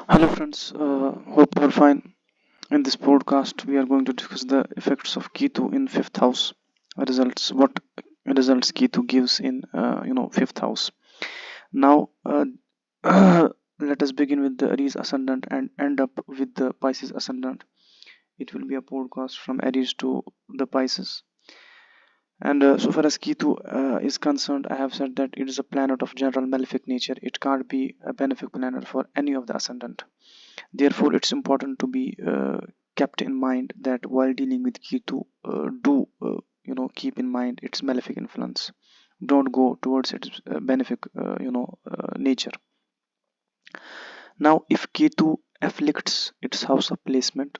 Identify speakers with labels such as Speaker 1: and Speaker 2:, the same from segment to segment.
Speaker 1: Hello friends, hope you're fine. In this podcast, we are going to discuss the effects of Ketu in fifth house. What results Ketu gives in fifth house. Now, let us begin with the Aries ascendant and end up with the Pisces ascendant. It will be a podcast from Aries to the Pisces. And so far as Ketu is concerned, I have said that it is a planet of general malefic nature. It can't be a benefic planet for any of the ascendant. Therefore, it's important to be kept in mind that while dealing with Ketu, do keep in mind its malefic influence. Don't go towards its benefic nature. Now, if Ketu afflicts its house of placement,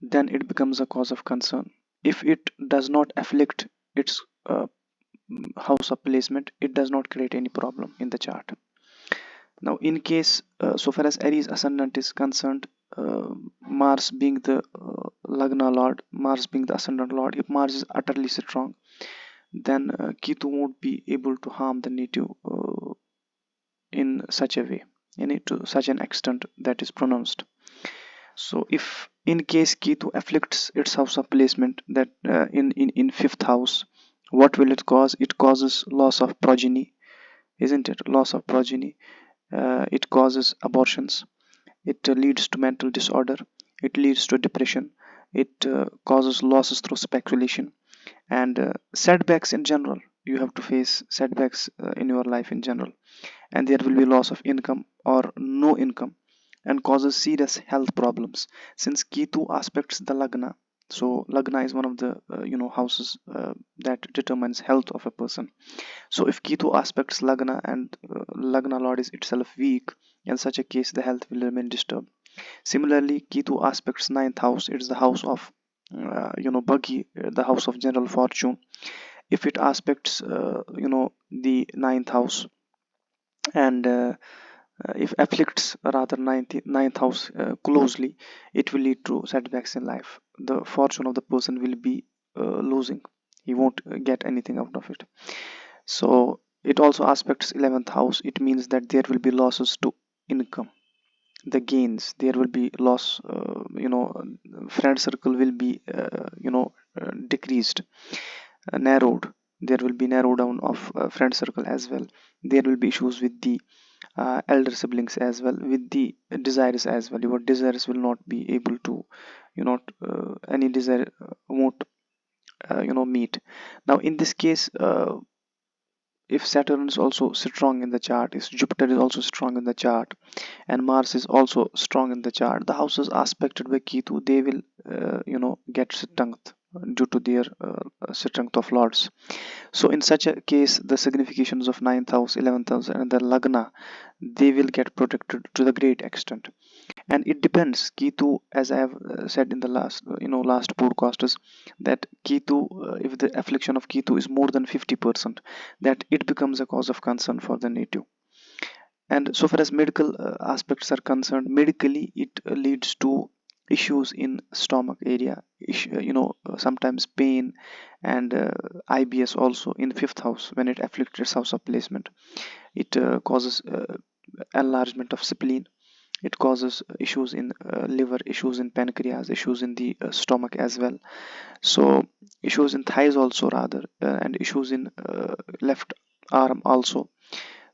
Speaker 1: then it becomes a cause of concern. If it does not afflict its house of placement, it does not create any problem in the chart. Now, in case, so far as Aries ascendant is concerned, Mars being the Lagna Lord, Mars being the ascendant Lord, if Mars is utterly strong, then Ketu won't be able to harm the native in such a way, to such an extent that is pronounced. So, if in case Ketu afflicts its house of placement, that in fifth house, what will it cause? It causes loss of progeny, isn't it? Loss of progeny. It causes abortions. It leads to mental disorder. It leads to depression. It causes losses through speculation and setbacks in general. You have to face setbacks in your life in general, and there will be loss of income or no income, and causes serious health problems. Since Ketu aspects the Lagna, so Lagna is one of the houses that determines health of a person. So if Ketu aspects Lagna and Lagna Lord is itself weak, in such a case the health will remain disturbed. Similarly, Ketu aspects ninth house. It's the house of Buggy, the house of general fortune. If it aspects the ninth house and if afflicts rather ninth house closely, it will lead to setbacks in life. The fortune of the person will be losing. He won't get anything out of it. So it also aspects 11th house. It means that there will be losses to income, the gains. There will be loss, friend circle will be decreased, narrowed. There will be narrow down of friend circle as well. There will be issues with the elder siblings as well, with the desires as well. Your desires will not be able to, any desire won't meet. Now in this case, if Saturn is also strong in the chart, if Jupiter is also strong in the chart, and Mars is also strong in the chart, the houses aspected by Ketu, they will get strength due to their strength of lords. So in such a case, the significations of 9th house, 11th house, and the Lagna, they will get protected to the great extent. And it depends. Ketu, as I have said in the last podcast, is that Ketu, if the affliction of Ketu is more than 50%, that it becomes a cause of concern for the native. And so far as medical aspects are concerned, medically it leads to issues in stomach area, sometimes pain, and IBS also in fifth house. When it afflicts its house of placement, it causes enlargement of spleen. It causes issues in liver, issues in pancreas, issues in the stomach as well. So issues in thighs also, rather, and issues in left arm also.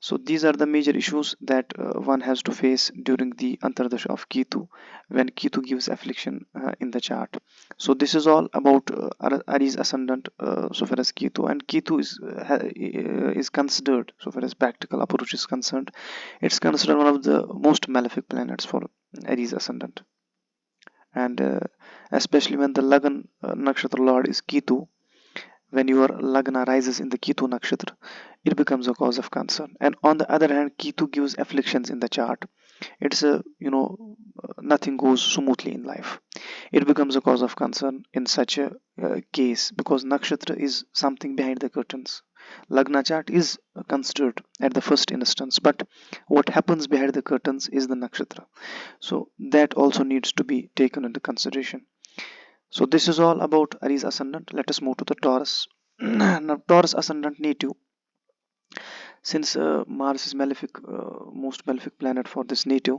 Speaker 1: So these are the major issues that one has to face during the Antardasha of Ketu, when Ketu gives affliction in the chart. So this is all about Aries ascendant, so far as Ketu. And Ketu is considered, so far as practical approach is concerned, it's considered one of the most malefic planets for Aries ascendant. And especially when the Lagan Nakshatra Lord is Ketu, when your Lagna rises in the Ketu Nakshatra, it becomes a cause of concern. And on the other hand, Ketu gives afflictions in the chart. It's a, nothing goes smoothly in life. It becomes a cause of concern in such a case, because Nakshatra is something behind the curtains. Lagna chart is considered at the first instance, but what happens behind the curtains is the Nakshatra. So that also needs to be taken into consideration. So this is all about Aries ascendant. Let us move to the Taurus. Now Taurus ascendant native. Since Mars is malefic, most malefic planet for this native,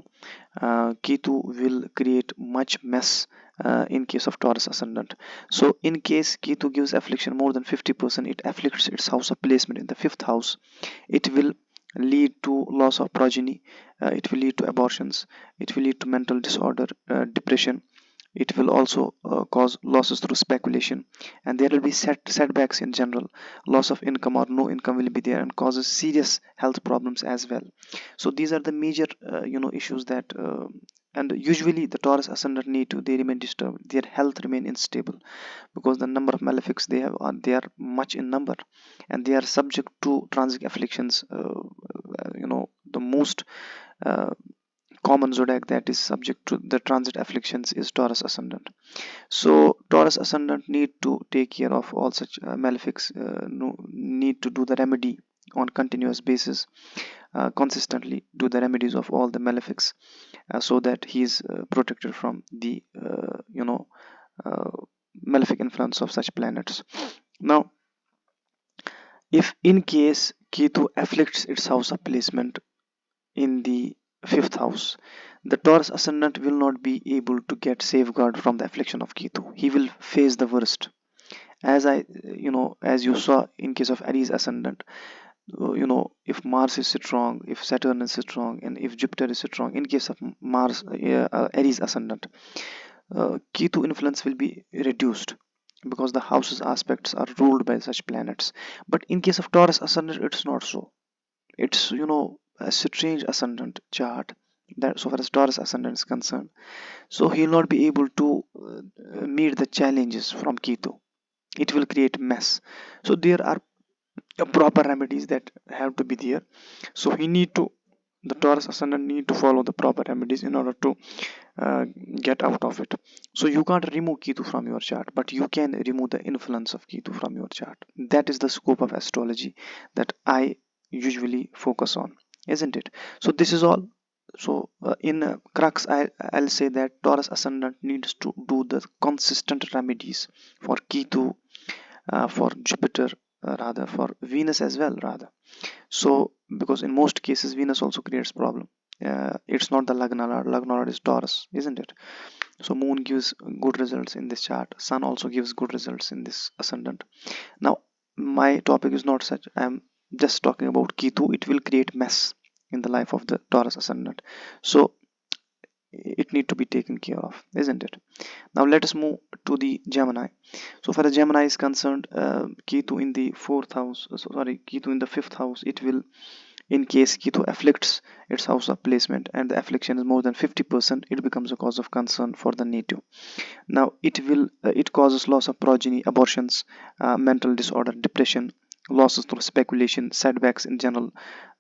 Speaker 1: Ketu will create much mess in case of Taurus ascendant. So in case Ketu gives affliction more than 50%, it afflicts its house of placement in the fifth house. It will lead to loss of progeny, it will lead to abortions, it will lead to mental disorder, depression. It will also cause losses through speculation, and there will be setbacks in general. Loss of income or no income will be there and causes serious health problems as well. So these are the major issues that and usually the Taurus ascendant need to, they remain disturbed, their health remain unstable, because the number of malefics they have are, they are much in number, and they are subject to transit afflictions. The most uh, common zodiac that is subject to the transit afflictions is Taurus ascendant. So Taurus ascendant need to take care of all such malefics, need to do the remedy on continuous basis, consistently do the remedies of all the malefics, so that he is protected from the uh, malefic influence of such planets. Now, if in case Ketu afflicts its house of placement in the fifth house, the Taurus ascendant will not be able to get safeguard from the affliction of Ketu. He will face the worst. As you saw in case of Aries ascendant, if Mars is strong, if Saturn is strong, and if Jupiter is strong, in case of Mars, Aries ascendant, Ketu influence will be reduced because the houses aspects are ruled by such planets. But in case of Taurus ascendant, it's not so. It's a strange ascendant chart, that so far as Taurus ascendant is concerned. So he will not be able to meet the challenges from Ketu. It will create mess. So there are proper remedies that have to be there. So the Taurus ascendant need to follow the proper remedies in order to get out of it. So you can't remove Ketu from your chart, but you can remove the influence of Ketu from your chart. That is the scope of astrology that I usually focus on, isn't it? So this is all. So in crux, I'll say that Taurus ascendant needs to do the consistent remedies for Ketu, for Jupiter, rather for Venus as well, rather. So because in most cases Venus also creates problem. It's not the Lagna Lord is Taurus, isn't it? So moon gives good results in this chart, sun also gives good results in this ascendant. Now my topic is not such, I'm just talking about Ketu. It will create mess in the life of the Taurus ascendant, so it need to be taken care of, isn't it? Now let us move to the Gemini. So far as Gemini is concerned, Ketu in the fourth house, Ketu in the fifth house, it will, in case Ketu afflicts its house of placement and the affliction is more than 50%, it becomes a cause of concern for the native. Now it causes loss of progeny, abortions, mental disorder, depression, losses through speculation, setbacks in general,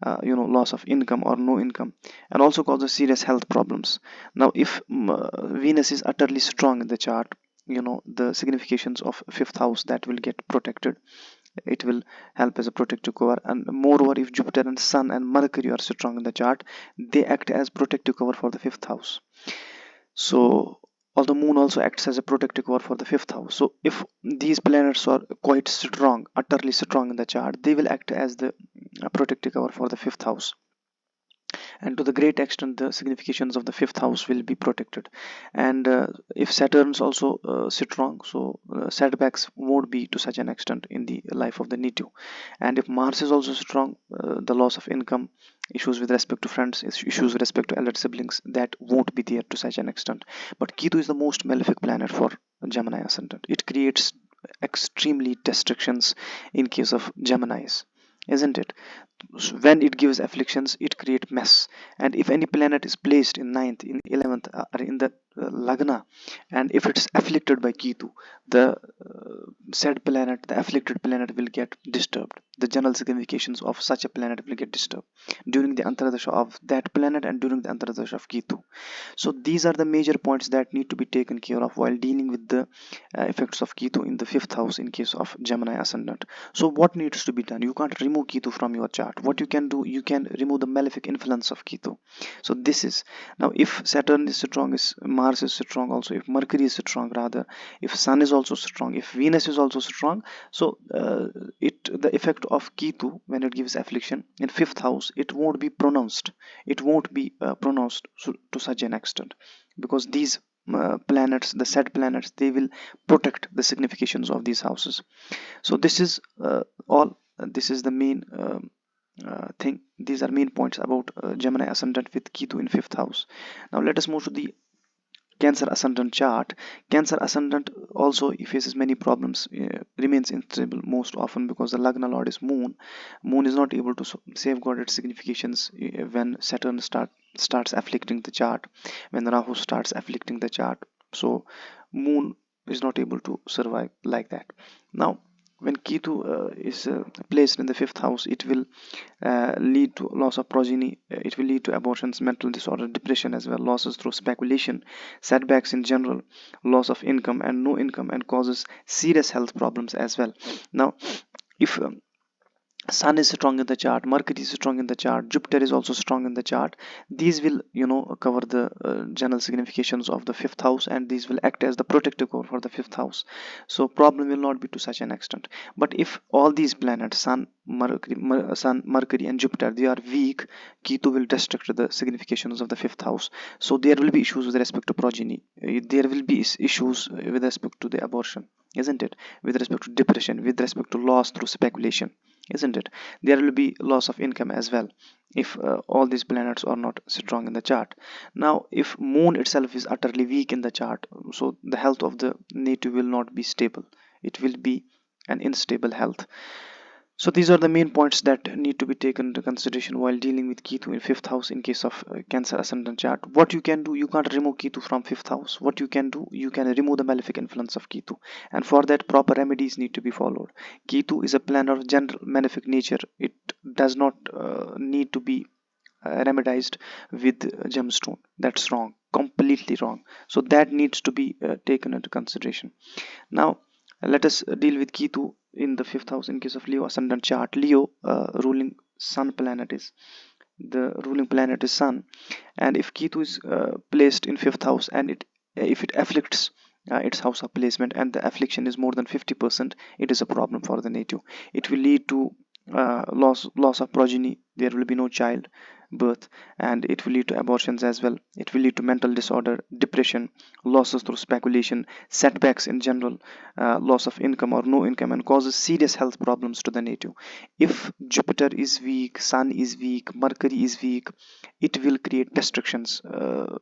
Speaker 1: loss of income or no income, and also causes serious health problems. Now if Venus is utterly strong in the chart, the significations of fifth house that will get protected, it will help as a protective cover. And moreover, if Jupiter and Sun and Mercury are strong in the chart, they act as protective cover for the fifth house. So although moon also acts as a protective cover for the fifth house, so if these planets are quite strong, utterly strong in the chart, they will act as the protective cover for the fifth house, and to the great extent the significations of the fifth house will be protected. And if Saturn's also strong, so setbacks won't be to such an extent in the life of the native. And if Mars is also strong, the loss of income, issues with respect to friends, issues with respect to elder siblings, that won't be there to such an extent. But Ketu is the most malefic planet for Gemini ascendant. It creates extremely destructions in case of Geminis, isn't it? So when it gives afflictions, it creates mess. And if any planet is placed in ninth, in 11th, or in the Lagna, and if it's afflicted by Ketu, the said planet, the afflicted planet, will get disturbed. The general significations of such a planet will get disturbed during the Antaradasha of that planet and during the Antaradasha of Ketu. So these are the major points that need to be taken care of while dealing with the effects of Ketu in the fifth house in case of Gemini ascendant. So what needs to be done? You can't remove Ketu from your chart. chart. What you can do, you can remove the malefic influence of Ketu. So this is, now if Saturn is strong, is Mars is strong also, if Mercury is strong rather, if Sun is also strong, if Venus is also strong, so the effect of Ketu when it gives affliction in fifth house, it won't be pronounced, it won't be pronounced to such an extent, because these planets, the said planets, they will protect the significations of these houses. So this is all, this is the main thing, these are main points about Gemini ascendant with Ketu in fifth house. Now let us move to the Cancer ascendant chart. Cancer ascendant also faces many problems, remains unstable most often because the Lagna Lord is Moon. Moon is not able to safeguard its significations when Saturn starts afflicting the chart, when Rahu starts afflicting the chart. So Moon is not able to survive like that. Now when Ketu is placed in the fifth house, it will lead to loss of progeny, it will lead to abortions, mental disorder, depression as well, losses through speculation, setbacks in general, loss of income and no income, and causes serious health problems as well. Now if Sun is strong in the chart, Mercury is strong in the chart, Jupiter is also strong in the chart, these will cover the general significations of the fifth house, and these will act as the protective cover for the fifth house. So problem will not be to such an extent. But if all these planets, Sun, Mercury and Jupiter, they are weak, Ketu will destruct the significations of the fifth house. So there will be issues with respect to progeny, there will be issues with respect to the abortion, isn't it, with respect to depression, with respect to loss through speculation, isn't it, there will be loss of income as well if all these planets are not strong in the chart. Now if Moon itself is utterly weak in the chart, so the health of the native will not be stable, it will be an unstable health. So these are the main points that need to be taken into consideration while dealing with Ketu in fifth house in case of Cancer ascendant chart. What you can do, you can't remove Ketu from fifth house. What you can do, you can remove the malefic influence of Ketu, and for that proper remedies need to be followed. Ketu is a planet of general malefic nature. It does not need to be remedied with gemstone. That's wrong, completely wrong. So that needs to be taken into consideration. Now let us deal with Ketu in the fifth house in case of Leo ascendant chart. Leo ruling sun planet is, the ruling planet is Sun, and if Ketu is placed in fifth house and if it afflicts its house of placement and the affliction is more than 50%, it is a problem for the native. It will lead to loss of progeny, there will be no child birth, and it will lead to abortions as well. It will lead to mental disorder, depression, losses through speculation, setbacks in general, loss of income or no income, and causes serious health problems to the native. If Jupiter is weak, Sun is weak, Mercury is weak, it will create destructions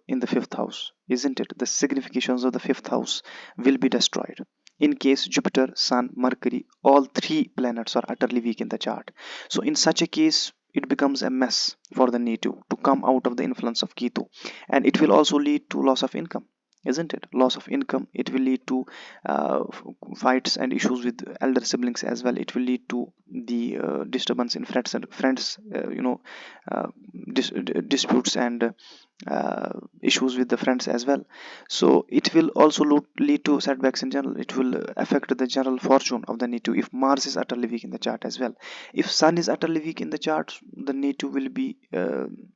Speaker 1: in the fifth house, isn't it? The significations of the fifth house will be destroyed in case Jupiter, Sun, Mercury, all three planets are utterly weak in the chart. So in such a case, it becomes a mess for the native to come out of the influence of Ketu, and it will also lead to loss of income, isn't it? Loss of income, it will lead to fights and issues with elder siblings as well. It will lead to the disturbance in friends uh, disputes and issues with the friends as well. So it will also lead to setbacks in general. It will affect the general fortune of the native if Mars is utterly weak in the chart as well. If Sun is utterly weak in the chart, the native will be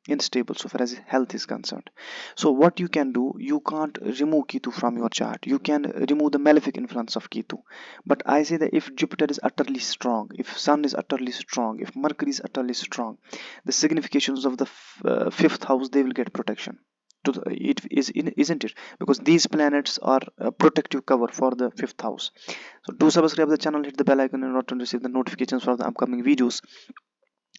Speaker 1: unstable so far as health is concerned. So what you can do, you can't remove Ketu from your chart, you can remove the malefic influence of Ketu. But I say that if Jupiter is utterly strong, if Sun is utterly strong, if Mercury is utterly strong, the significations of the fifth house, they will get protection to it is isn't it, because these planets are a protective cover for the fifth house. So do subscribe the channel, hit the bell icon in order to receive the notifications for the upcoming videos,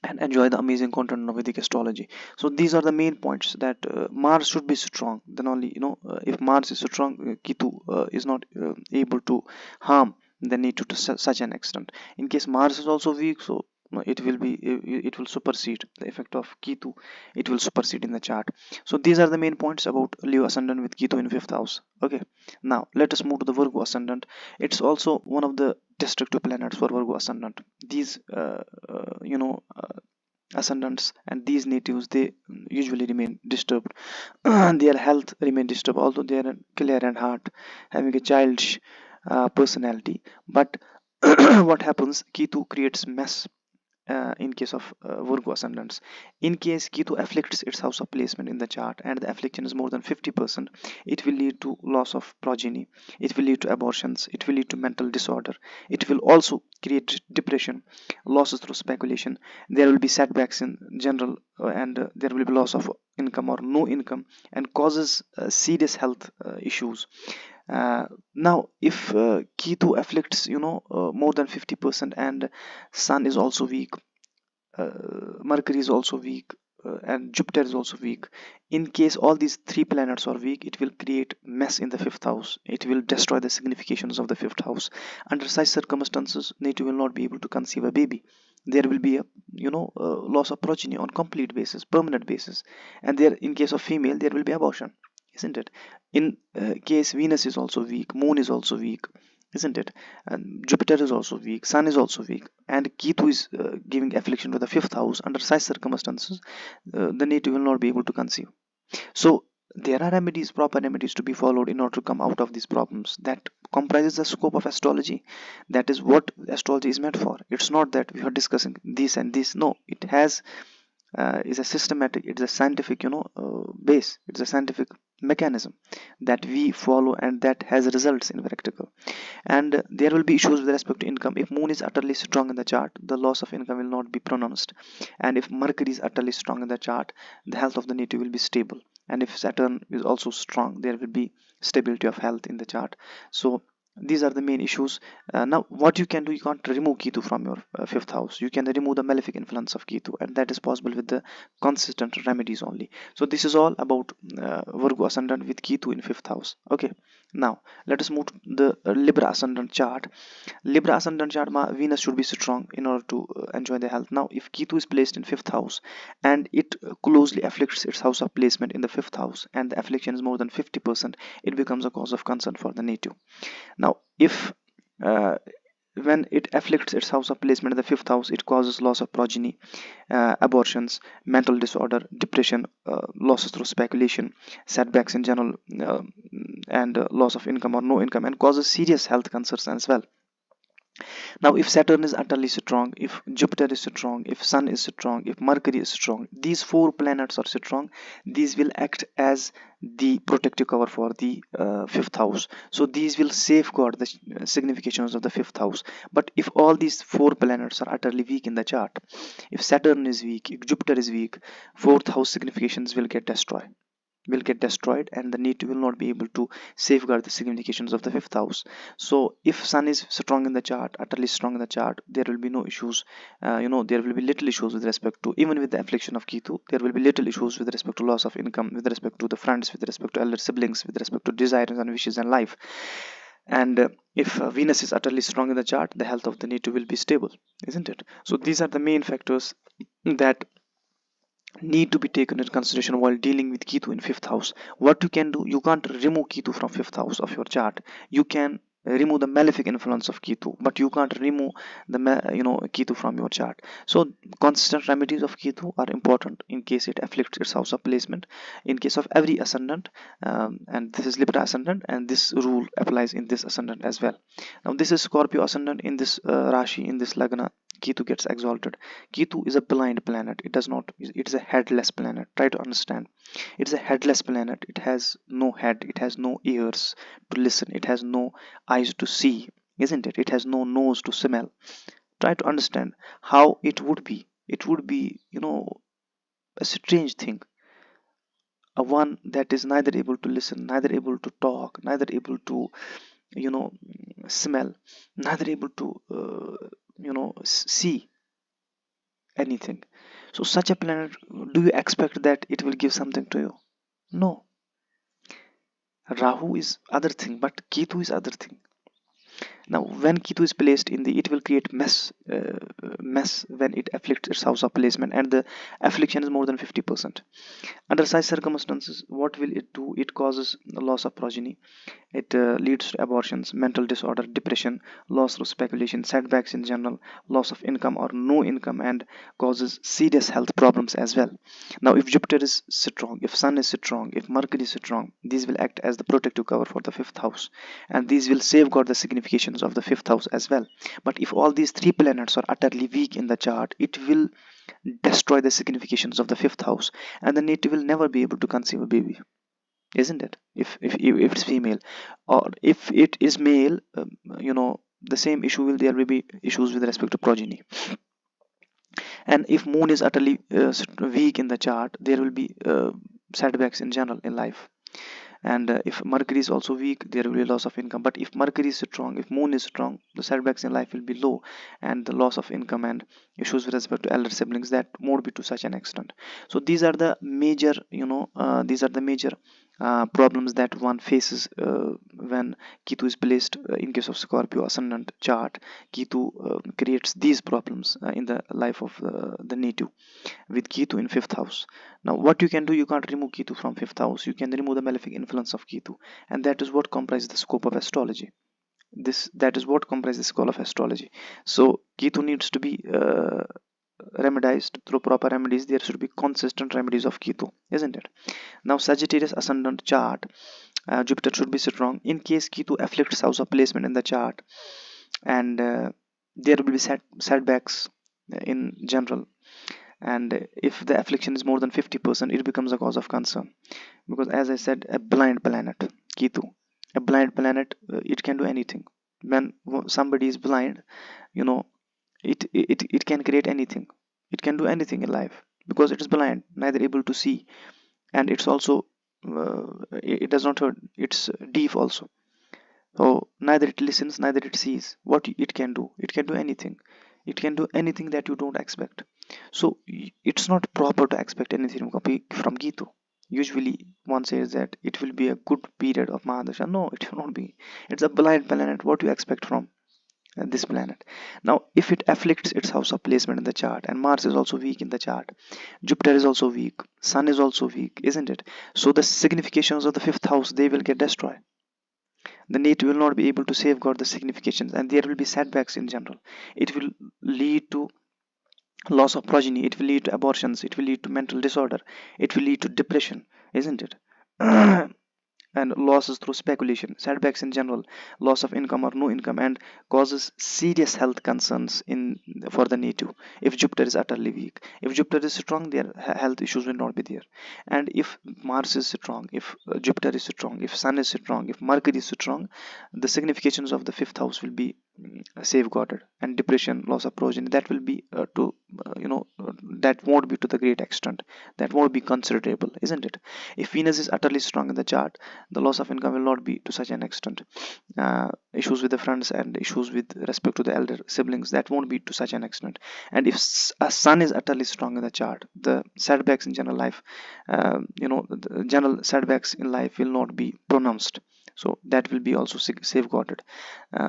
Speaker 1: and enjoy the amazing content of Vedic astrology. So these are the main points that Mars should be strong, then only if Mars is strong, Ketu is not able to harm the nature to such an extent. In case Mars is also weak, so it will supersede the effect of Ketu, it will supersede in the chart. So these are the main points about Leo ascendant with Ketu in fifth house. Okay, now let us move to the Virgo ascendant. It's also one of the destructive planets for Virgo ascendant. These ascendants and these natives, they usually remain disturbed. Their health remain disturbed, although they are clear and heart, having a childish personality. But what happens, Ketu creates mess in case of Virgo ascendants. In case Ketu afflicts its house of placement in the chart and the affliction is more than 50%, it will lead to loss of progeny, it will lead to abortions, it will lead to mental disorder, it will also create depression, losses through speculation, there will be setbacks in general, and there will be loss of income or no income, and causes serious health issues. Now if Ketu afflicts more than 50% and Sun is also weak, Mercury is also weak, and Jupiter is also weak. In case all these three planets are weak, it will create mess in the fifth house. It will destroy the significations of the fifth house. Under such circumstances, native will not be able to conceive a baby. There will be a loss of progeny on complete basis, permanent basis, and there in case of female there will be abortion, isn't it? In case Venus is also weak, Moon is also weak, isn't it? And Jupiter is also weak, Sun is also weak, and Ketu is giving affliction to the fifth house. Under such circumstances, the native will not be able to conceive. So there are remedies, proper remedies to be followed in order to come out of these problems. That comprises the scope of astrology. That is what astrology is meant for. It's not that we are discussing this and this. No, it has is a systematic, it's a scientific base, it's a scientific mechanism that we follow, and that has results in practical. And there will be issues with respect to income. If Moon is utterly strong in the chart, the loss of income will not be pronounced, and if Mercury is utterly strong in the chart, the health of the native will be stable, and if Saturn is also strong, there will be stability of health in the chart. So these are the main issues. Now what you can do, you can't remove Ketu from your fifth house. You can remove the malefic influence of Ketu, and that is possible with the consistent remedies only. So this is all about Virgo ascendant with Ketu in fifth house. Okay, now let us move to the Libra ascendant chart. Libra ascendant chart, Venus should be strong in order to enjoy the health. Now if Ketu is placed in fifth house and it closely afflicts its house of placement in the fifth house, and the affliction is more than 50%, it becomes a cause of concern for the native. Now if when it afflicts its house of placement in the fifth house, it causes loss of progeny, abortions, mental disorder, depression, losses through speculation, setbacks in general, and loss of income or no income, and causes serious health concerns as well. Now if Saturn is utterly strong, if Jupiter is strong, if Sun is strong, if Mercury is strong, these four planets are strong, these will act as the protective cover for the fifth house. So these will safeguard the significations of the fifth house. But if all these four planets are utterly weak in the chart, if Saturn is weak, if Jupiter is weak, fourth house significations will get destroyed, and the native will not be able to safeguard the significations of the fifth house. So if Sun is strong in the chart, utterly strong in the chart, there will be no issues. There will be little issues with respect to, even with the affliction of Ketu, there will be little issues with respect to loss of income, with respect to the friends, with respect to elder siblings, with respect to desires and wishes and life. And if Venus is utterly strong in the chart, the health of the native will be stable, isn't it? So these are the main factors that need to be taken into consideration while dealing with Ketu in fifth house. What you can do, you can't remove Ketu from fifth house of your chart. You can remove the malefic influence of Ketu, but you can't remove the Ketu from your chart. So consistent remedies of Ketu are important in case it afflicts its house of placement, in case of every ascendant, and this is Libra ascendant, and this rule applies in this ascendant as well. Now this is Scorpio ascendant. In this Rashi, in this Lagna, Ketu gets exalted. Ketu is a blind planet. It is a headless planet. Try to understand. It's a headless planet. It has no head. It has no ears to listen. It has no eyes to see, isn't it? It has no nose to smell. Try to understand how it would be. It would be, a strange thing. A one that is neither able to listen, neither able to talk, neither able to, smell, neither able to, see anything. So such a planet, do you expect that it will give something to you? No. Rahu is other thing, but Ketu is other thing. Now when Ketu is placed in the, it will create mess when it afflicts its house of placement, and the affliction is more than 50%. Under such circumstances, what will it do? It causes loss of progeny, it leads to abortions, mental disorder, depression, loss through speculation, setbacks in general, loss of income or no income, and causes serious health problems as well. Now if Jupiter is strong, if Sun is strong, if Mercury is strong, these will act as the protective cover for the fifth house, and these will safeguard the significations significations of the fifth house as well. But if all these three planets are utterly weak in the chart, it will destroy the significations of the fifth house, and the native will never be able to conceive a baby, isn't it? If it's female, or if it is male, the same issue will be issues with respect to progeny. And if moon is utterly weak in the chart, there will be setbacks in general in life. And if Mercury is also weak, there will be loss of income. But if Mercury is strong, if moon is strong, the setbacks in life will be low, and the loss of income and issues with respect to elder siblings, that won't be to such an extent. So these are the major problems that one faces when Ketu is placed in case of Scorpio ascendant chart. Ketu creates these problems in the life of the native, with Ketu in fifth house. Now what you can do, you can't remove Ketu from fifth house, you can remove the malefic influence of Ketu, and that is what comprises the scope of astrology. That is what comprises the scope of astrology. So Ketu needs to be remedied through proper remedies. There should be consistent remedies of Ketu, isn't it? Now Sagittarius ascendant chart, Jupiter should be strong. In case Ketu afflicts house of placement in the chart, and there will be setbacks in general, and if the affliction is more than 50%, it becomes a cause of concern, because as I said, a blind planet, Ketu, a blind planet, it can do anything. When somebody is blind, it can create anything, it can do anything in life, because it is blind, neither able to see, and it's also it does not hurt, it's deaf also. So neither it listens, neither it sees. What it can do, it can do anything, it can do anything that you don't expect. So it's not proper to expect anything from Ketu. Usually one says that it will be a good period of Mahadasha. No, it will not be. It's a blind planet. What do you expect from this planet? Now if it afflicts its house of placement in the chart, and Mars is also weak in the chart, Jupiter is also weak, Sun is also weak, isn't it? So the significations of the fifth house, they will get destroyed. The native will not be able to safeguard the significations, and there will be setbacks in general. It will lead to loss of progeny, it will lead to abortions, it will lead to mental disorder, it will lead to depression, isn't it? And losses through speculation, setbacks in general, loss of income or no income, and causes serious health concerns in for the native. If Jupiter is utterly weak, if Jupiter is strong, their health issues will not be there. And if Mars is strong, if Jupiter is strong, if Sun is strong, if Mercury is strong, the significations of the fifth house will be safeguarded, and depression, loss of progeny, that will be that won't be to the great extent, that won't be considerable, isn't it? If Venus is utterly strong in the chart, the loss of income will not be to such an extent. Issues with the friends and issues with respect to the elder siblings, that won't be to such an extent. And if a Sun is utterly strong in the chart, the setbacks in general life, the general setbacks in life will not be pronounced, so that will be also safeguarded.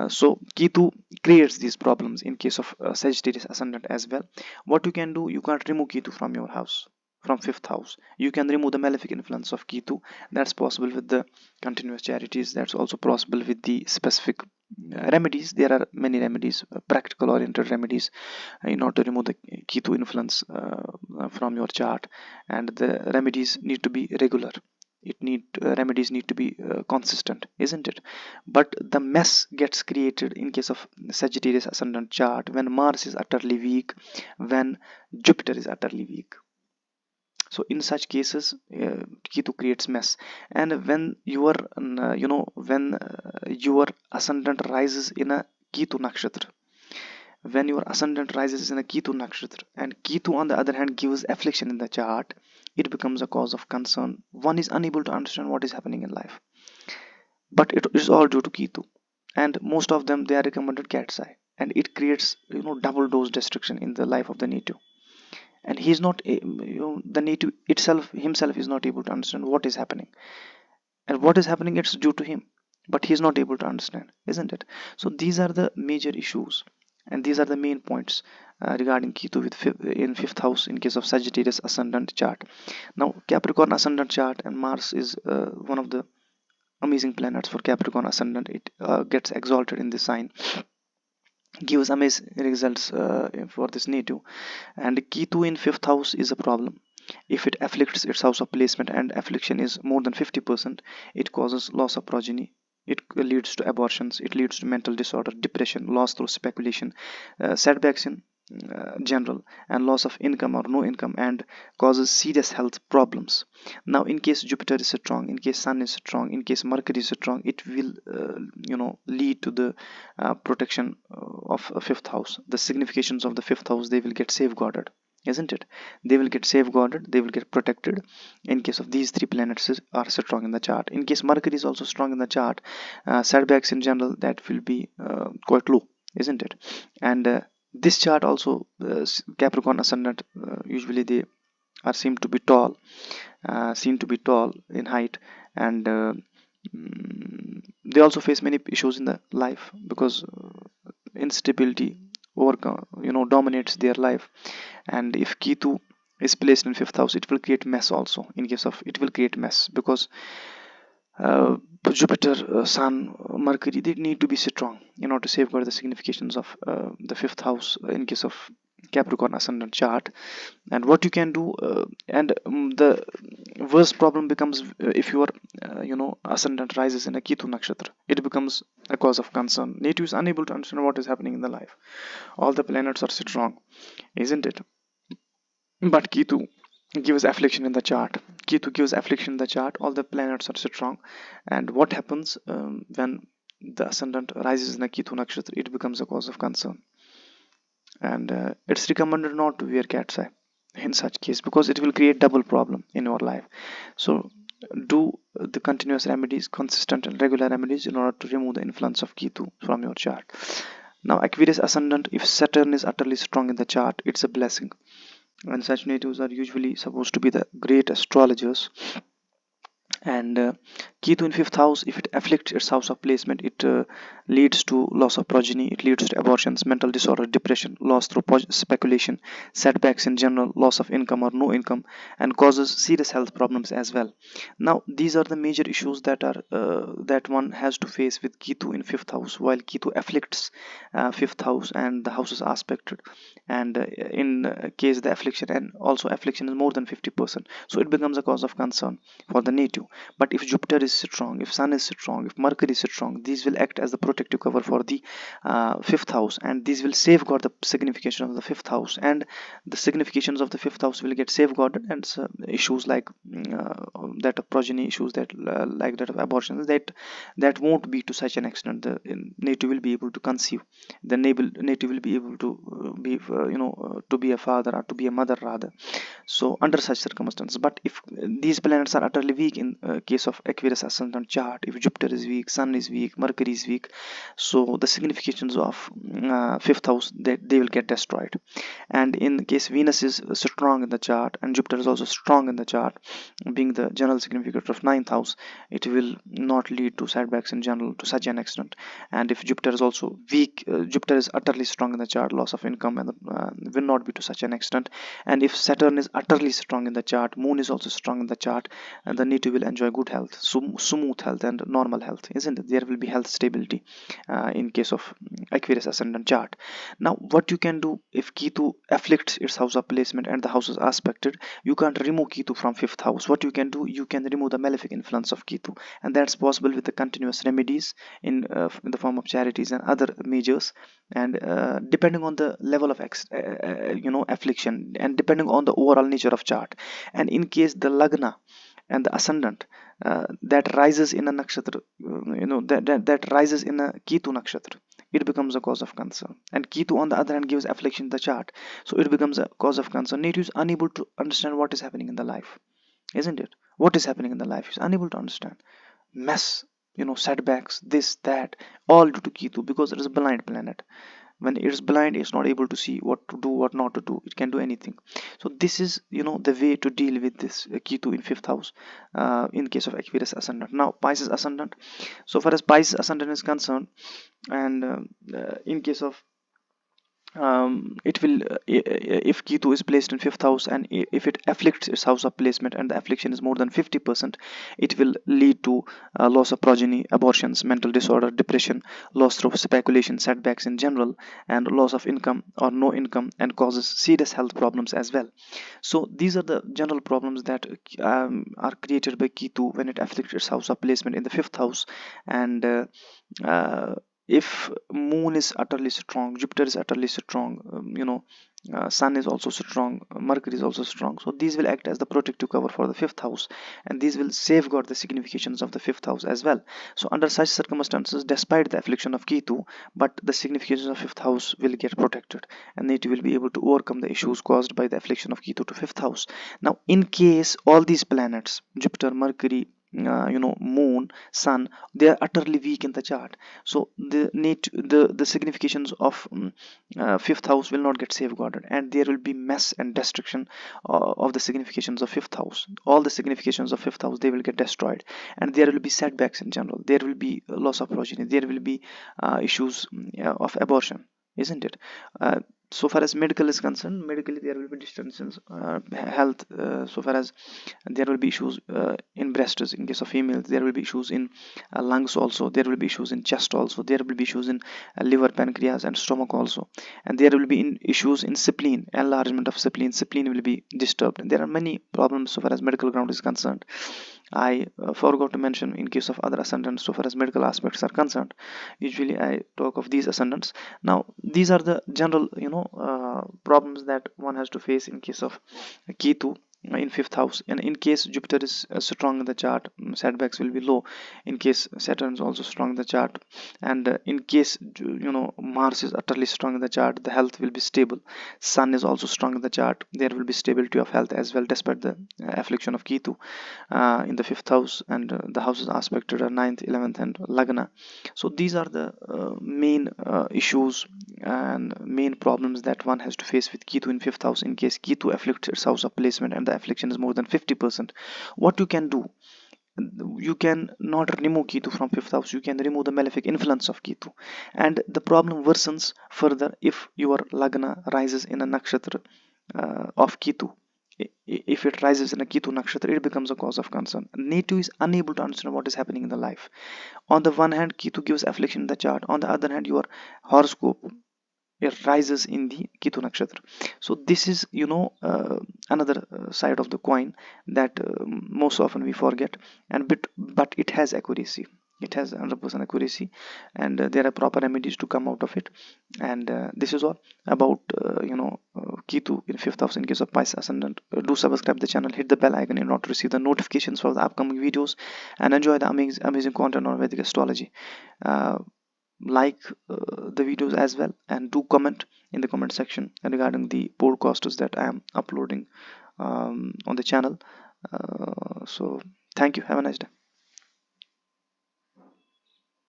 Speaker 1: So Ketu creates these problems in case of Sagittarius ascendant as well. What you can do, you can't remove Ketu from your house, from fifth house. You can remove the malefic influence of Ketu. That's possible with the continuous charities. That's also possible with the specific remedies. There are many remedies, practical oriented remedies, in order to remove the Ketu influence from your chart. And the remedies need to be regular. Remedies need to be consistent, isn't it? But the mess gets created in case of Sagittarius ascendant chart when Mars is utterly weak, when Jupiter is utterly weak. So in such cases, Ketu creates mess. And when your ascendant rises in a Ketu nakshatra, when your ascendant rises in a Ketu nakshatra, and Ketu on the other hand gives affliction in the chart, it becomes a cause of concern. One is unable to understand what is happening in life, but it is all due to Ketu, and most of them, they are recommended cat's eye, and it creates double dose destruction in the life of the native. And he is not the native himself is not able to understand what is happening, and what is happening, it's due to him, but he is not able to understand, isn't it? So these are the major issues, and these are the main points regarding Ketu in fifth house in case of Sagittarius ascendant chart. Now Capricorn ascendant chart, and Mars is one of the amazing planets for Capricorn ascendant. It gets exalted in this sign, gives amazing results for this native. And Ketu in fifth house is a problem. If it afflicts its house of placement, and affliction is more than 50%, it causes loss of progeny, It leads to abortions, it leads to mental disorder, depression, loss through speculation, setbacks in general, and loss of income or no income, and causes serious health problems. Now in case Jupiter is strong, in case Sun is strong, in case Mercury is strong, it will lead to the protection of a fifth house. The significations of the fifth house, they will get safeguarded, isn't it? They will get safeguarded, they will get protected in case of these three planets are strong in the chart. In case Mercury is also strong in the chart, setbacks in general, that will be quite low, isn't it? And this chart also, Capricorn ascendant, usually they are seen to be tall in height, and they also face many issues in the life, because instability overcome dominates their life. And if Ketu is placed in fifth house, it will create mess also. In case of, it will create mess, because uh, Jupiter, Sun, Mercury, they need to be strong in order to safeguard the significations of the fifth house in case of Capricorn ascendant chart. And what you can do, the worst problem becomes if your ascendant rises in a Ketu nakshatra, it becomes a cause of concern. Native is unable to understand what is happening in the life. All the planets are strong, isn't it? But Ketu gives affliction in the chart. Ketu gives affliction in the chart. All the planets are strong. And what happens when the ascendant rises in a Ketu nakshatra? It becomes a cause of concern. And it's recommended not to wear cat's eye in such case, because it will create double problem in your life. So do the continuous remedies, consistent and regular remedies, in order to remove the influence of Ketu from your chart. Now Aquarius ascendant, if Saturn is utterly strong in the chart, it's a blessing. And such natives are usually supposed to be the great astrologers. And Ketu in fifth house, if it afflicts its house of placement, it leads to loss of progeny, it leads to abortions, mental disorder, depression, loss through speculation, setbacks in general, loss of income or no income, and causes serious health problems as well. Now these are the major issues that are that one has to face with Ketu in fifth house, while Ketu afflicts fifth house and the house is aspected. And in case the affliction, and also affliction is more than 50%, so it becomes a cause of concern for the native. But if Jupiter is strong, if Sun is strong, if Mercury is strong, these will act as the protective cover for the fifth house, and these will safeguard the signification of the fifth house, and the significations of the fifth house will get safeguarded. And issues like that of progeny, issues that like that of abortions, that won't be to such an extent. The native will be able to conceive, the native will be able to to be a father, or to be a mother rather, so under such circumstances. But if these planets are utterly weak in case of Aquarius ascendant chart, if Jupiter is weak, Sun is weak, Mercury is weak, so the significations of fifth house, they will get destroyed. And in case Venus is strong in the chart and Jupiter is also strong in the chart, being the general significant of ninth house, it will not lead to setbacks in general to such an extent. And if Jupiter is also weak, Jupiter is utterly strong in the chart, loss of income and will not be to such an extent. And if Saturn is utterly strong in the chart, Moon is also strong in the chart, and the native will enjoy good health, smooth health and normal health, isn't it? There will be health stability in case of Aquarius ascendant chart. Now what you can do, if Ketu afflicts its house of placement and the house is aspected, you can't remove Ketu from fifth house. What you can do, you can remove the malefic influence of Ketu, and that's possible with the continuous remedies in the form of charities and other measures. And depending on the level of affliction, and depending on the overall nature of chart, and in case the lagna and the ascendant that rises in a nakshatra, that rises in a Ketu nakshatra, it becomes a cause of concern. And Ketu on the other hand gives affliction in the chart, so it becomes a cause of concern. Native is unable to understand what is happening in the life, isn't it? What is happening in the life is unable to understand. Mess, setbacks, this, that, all due to Ketu, because it is a blind planet. When it is blind, it's not able to see what to do, what not to do. It can do anything. So this is the way to deal with this Ketu in fifth house in case of Aquarius ascendant. Now Pisces ascendant, so far as Pisces ascendant is concerned, and in case of it will if Ketu is placed in fifth house, and if it afflicts its house of placement and the affliction is more than 50%, it will lead to loss of progeny, abortions, mental disorder, depression, loss through speculation, setbacks in general, and loss of income or no income, and causes serious health problems as well. So these are the general problems that are created by Ketu when it afflicts its house of placement in the fifth house. And uh, if moon is utterly strong, Jupiter is utterly strong, sun is also strong, Mercury is also strong, so these will act as the protective cover for the fifth house, and these will safeguard the significations of the fifth house as well. So under such circumstances, despite the affliction of Ketu, but the significations of fifth house will get protected, and it will be able to overcome the issues caused by the affliction of Ketu to fifth house. Now in case all these planets, Jupiter, Mercury, moon, sun, they are utterly weak in the chart, so the significations of fifth house will not get safeguarded, and there will be mess and destruction of the significations of fifth house. All the significations of fifth house, they will get destroyed, and there will be setbacks in general, there will be loss of progeny, there will be issues of abortion, isn't it? So far as medical is concerned, medically there will be distances, health, so far as there will be issues in breasts in case of females, there will be issues in lungs also, there will be issues in chest also, there will be issues in liver, pancreas, and stomach also, and there will be issues in spleen, enlargement of spleen will be disturbed, and there are many problems so far as medical ground is concerned. I forgot to mention in case of other ascendants so far as medical aspects are concerned. Usually I talk of these ascendants. Now these are the general problems that one has to face in case of Ketu in fifth house, and in case Jupiter is strong in the chart, setbacks will be low. In case Saturn is also strong in the chart, and in case Mars is utterly strong in the chart, the health will be stable. Sun is also strong in the chart, there will be stability of health as well, despite the affliction of Ketu in the fifth house, and the houses aspected are 9th, 11th, and Lagna. So these are the main issues and main problems that one has to face with Ketu in fifth house. In case Ketu afflicts its house of placement and the affliction is more than 50%, what you can do, you can not remove Ketu from fifth house, you can remove the malefic influence of Ketu, and the problem worsens further if your Lagna rises in a nakshatra of Ketu. If it rises in a Ketu nakshatra, it becomes a cause of concern. Native is unable to understand what is happening in the life. On the one hand, Ketu gives affliction in the chart, on the other hand, your horoscope, it rises in the Ketu nakshatra. So this is another side of the coin that most often we forget, and but it has accuracy, it has 100% accuracy, and there are proper remedies to come out of it. And this is all about Ketu in fifth house in case of Pisces ascendant. Do subscribe the channel, hit the bell icon in order to receive the notifications for the upcoming videos, and enjoy the amazing content on Vedic astrology. Like the videos as well, and do comment in the comment section regarding the podcasters that I am uploading on the channel. So thank you, have a nice day.